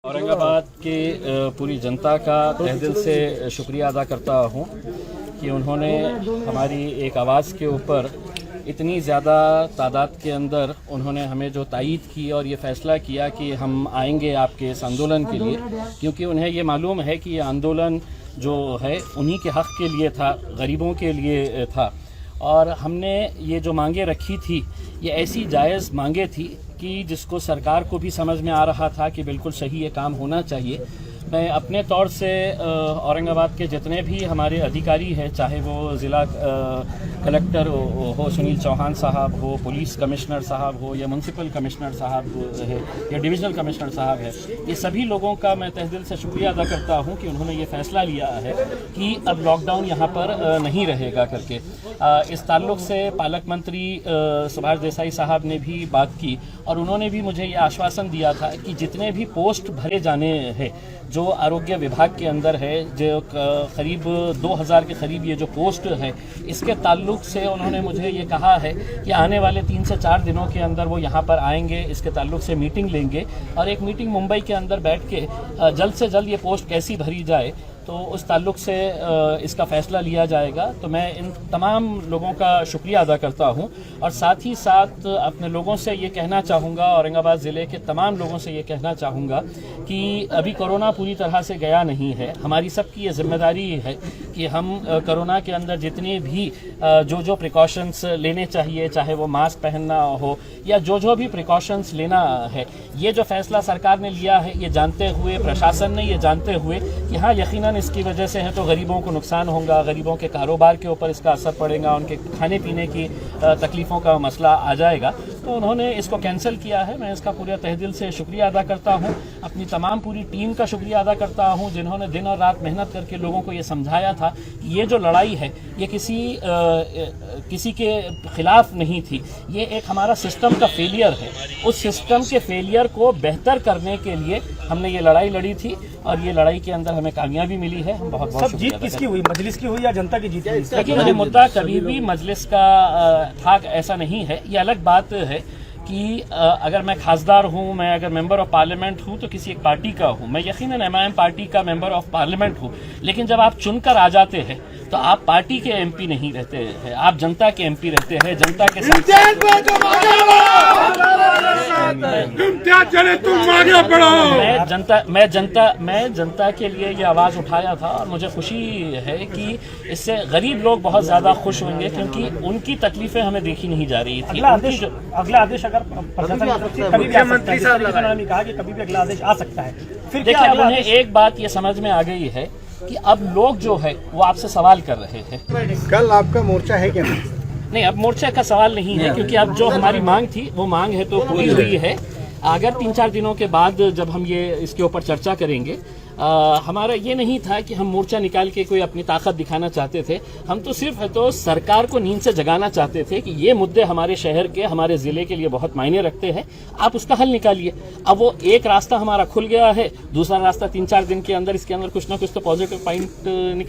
औरंगाबाद के पूरी जनता का तहे दिल से शुक्रिया अदा करता हूँ कि उन्होंने हमारी एक आवाज़ के ऊपर इतनी ज़्यादा तादाद के अंदर उन्होंने हमें जो तायीद की और ये फ़ैसला किया कि हम आएंगे आपके इस आंदोलन के लिए, क्योंकि उन्हें ये मालूम है कि ये आंदोलन जो है उन्हीं के हक़ के लिए था, गरीबों के लिए था। और हमने ये जो मांगे रखी थी ये ऐसी जायज़ मांगे थी कि जिसको सरकार को भी समझ में आ रहा था कि बिल्कुल सही ये काम होना चाहिए। मैं अपने तौर से औरंगाबाद के जितने भी हमारे अधिकारी हैं, चाहे वो ज़िला कलेक्टर हो सुनील चौहान साहब हो, पुलिस कमिश्नर साहब हो, या म्यूनसिपल कमिश्नर साहब है, या डिविजनल कमिश्नर साहब है, ये सभी लोगों का मैं तहे दिल से शुक्रिया अदा करता हूँ कि उन्होंने ये फ़ैसला लिया है कि अब लॉकडाउन यहाँ पर नहीं रहेगा करके। इस ताल्लुक़ से पालक मंत्री सुभाष देसाई साहब ने भी बात की और उन्होंने भी मुझे ये आश्वासन दिया था कि जितने भी पोस्ट भरे जाने हैं जो आरोग्य विभाग के अंदर है, जो करीब 2000 के करीब ये जो पोस्ट है, इसके ताल्लुक़ से उन्होंने मुझे ये कहा है कि आने वाले 3 से 4 दिनों के अंदर वो यहाँ पर आएंगे, इसके ताल्लुक़ से मीटिंग लेंगे और एक मीटिंग मुंबई के अंदर बैठ के जल्द से जल्द ये पोस्ट कैसी भरी जाए तो उस ताल्लुक़ से इसका फ़ैसला लिया जाएगा। तो मैं इन तमाम लोगों का शुक्रिया अदा करता हूं और साथ ही साथ अपने लोगों से ये कहना चाहूँगा, औरंगाबाद ज़िले के तमाम लोगों से ये कहना चाहूँगा कि अभी कोरोना पूरी तरह से गया नहीं है। हमारी सबकी ये जिम्मेदारी है कि हम कोरोना के अंदर जितने भी जो प्रिकॉशंस लेने चाहिए, चाहे वो मास्क पहनना हो या जो भी प्रिकॉशंस लेना है, ये जो फ़ैसला सरकार ने लिया है ये जानते हुए, प्रशासन ने ये जानते हुए कि हाँ यकीनन इसकी वजह से है तो गरीबों को नुकसान होगा, गरीबों के कारोबार के ऊपर इसका असर पड़ेगा, उनके खाने पीने की तकलीफ़ों का मसला आ जाएगा, तो उन्होंने इसको कैंसिल किया है। मैं इसका पूरे तहे दिल से शुक्रिया अदा करता हूँ। अपनी तमाम पूरी टीम का शुक्रिया अदा करता हूँ जिन्होंने दिन और रात मेहनत करके लोगों को ये समझाया था कि ये जो लड़ाई है ये किसी के ख़िलाफ़ नहीं थी, ये एक हमारा सिस्टम का फेलियर है। उस सिस्टम के फेलियर को बेहतर करने के लिए हमने ये लड़ाई लड़ी थी और ये लड़ाई के अंदर हमें कामयाबी मिली है। हम बहुत सब जीत किसकी हुई, मजलिस की हुई या जनता की जीत हुई? लेकिन ये मुद्दा कभी भी मजलिस का था ऐसा नहीं है। ये अलग बात है कि अगर मैं खासदार हूँ, मैं अगर मेंबर ऑफ पार्लियामेंट हूँ तो किसी एक पार्टी का हूँ, मैं यकीनन MIM पार्टी का मेंबर ऑफ पार्लियामेंट हूँ, लेकिन जब आप चुनकर आ जाते हैं तो आप पार्टी के MP नहीं रहते हैं, आप जनता के MP रहते हैं, जनता के साथ। मैं जनता के लिए ये आवाज़ उठाया था और मुझे खुशी है कि इससे गरीब लोग बहुत ज़्यादा खुश होंगे क्योंकि उनकी तकलीफें हमें देखी नहीं जा रही थी। अगला आदेश अगर मुख्यमंत्री साहब ने कहा कि कभी भी अगला आदेश आ सकता है, फिर देखिए अब उन्हें एक बात ये समझ में आ गई है कि अब लोग जो है वो आपसे सवाल कर रहे हैं। कल आपका मोर्चा है क्या? नहीं, अब मोर्चा का सवाल नहीं है क्योंकि अब जो हमारी मांग थी वो मांग है तो पूरी हुई है। अगर 3-4 दिनों के बाद जब हम ये इसके ऊपर चर्चा करेंगे, हमारा ये नहीं था कि हम मोर्चा निकाल के कोई अपनी ताकत दिखाना चाहते थे। हम तो सिर्फ है तो सरकार को नींद से जगाना चाहते थे कि ये मुद्दे हमारे शहर के, हमारे ज़िले के लिए बहुत मायने रखते हैं, आप उसका हल निकालिए। अब वो एक रास्ता हमारा खुल गया है, दूसरा रास्ता 3-4 दिन के अंदर इसके अंदर कुछ ना कुछ तो पॉजिटिव पॉइंट